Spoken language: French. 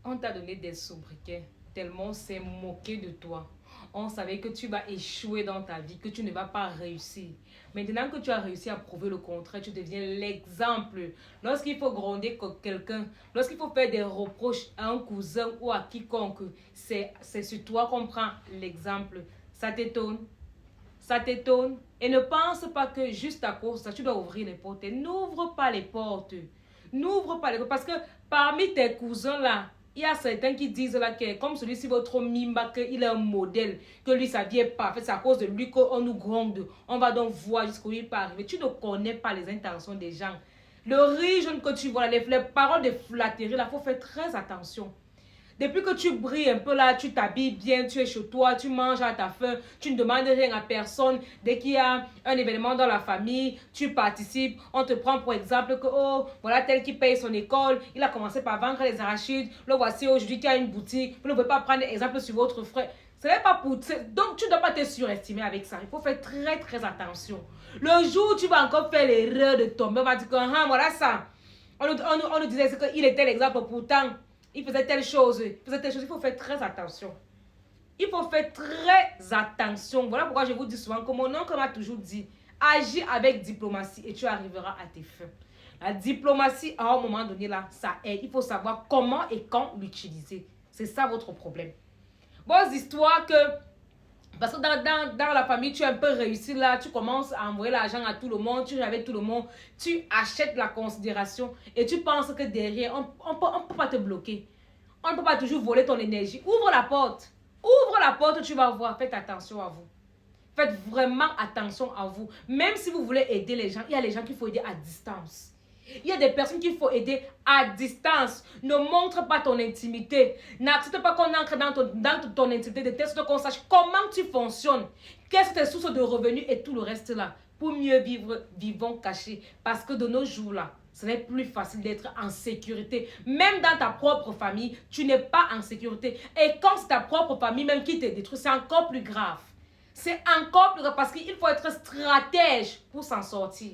On t'a donné des sobriquets, tellement on s'est moqué de toi. On savait que tu vas échouer dans ta vie, que tu ne vas pas réussir. Maintenant que tu as réussi à prouver le contraire, tu deviens l'exemple. Lorsqu'il faut gronder quelqu'un, lorsqu'il faut faire des reproches à un cousin ou à quiconque, c'est sur toi qu'on prend l'exemple. Ça t'étonne? Ça t'étonne? Et ne pense pas que juste à cause de ça, tu dois ouvrir les portes. N'ouvre pas les portes. N'ouvre pas les portes. Parce que parmi tes cousins là, il y a certains qui disent là que comme celui-ci, votre Mimba, qu'il est un modèle, que lui, ça vient pas. En fait, c'est à cause de lui qu'on nous gronde. On va donc voir jusqu'où il peut arriver. Tu ne connais pas les intentions des gens. Le riche que tu vois, les paroles de flatterie, là, il faut faire très attention. Depuis que tu brilles un peu là, tu t'habilles bien, tu es chez toi, tu manges à ta faim, tu ne demandes rien à personne. Dès qu'il y a un événement dans la famille, tu participes. On te prend pour exemple que, oh, voilà tel qui paye son école, il a commencé par vendre les arachides, le voici aujourd'hui qui a une boutique. Vous ne pouvez pas prendre exemple sur votre frère. Ce n'est pas pour... Donc, tu ne dois pas te surestimer avec ça. Il faut faire très, très attention. Le jour où tu vas encore faire l'erreur de tomber, on va dire que, ah, voilà ça. On nous disait qu'il était l'exemple, pourtant... il faisait telle chose, il faut faire très attention. Il faut faire très attention. Voilà pourquoi je vous dis souvent que mon oncle m'a toujours dit, agis avec diplomatie et tu arriveras à tes fins. La diplomatie, à un moment donné, là, ça aide. Il faut savoir comment et quand l'utiliser. C'est ça votre problème. Vos histoires que... Parce que dans la famille, tu es un peu réussi là, tu commences à envoyer l'argent à tout le monde, tu joues avec tout le monde, tu achètes la considération et tu penses que derrière, on peut pas te bloquer. On ne peut pas toujours voler ton énergie. Ouvre la porte. Ouvre la porte, tu vas voir. Faites attention à vous. Faites vraiment attention à vous. Même si vous voulez aider les gens, il y a les gens qu'il faut aider à distance. Il y a des personnes qu'il faut aider à distance. Ne montre pas ton intimité. N'accepte pas qu'on entre dans ton intimité de telle sorte qu'on sache comment tu fonctionnes. Quelles sont tes sources de revenus et tout le reste là. Pour mieux vivre, vivons cachés. Parce que de nos jours là, ce n'est plus facile d'être en sécurité. Même dans ta propre famille, tu n'es pas en sécurité. Et quand c'est ta propre famille même qui te détruit, c'est encore plus grave. C'est encore plus grave parce qu'il faut être stratège pour s'en sortir.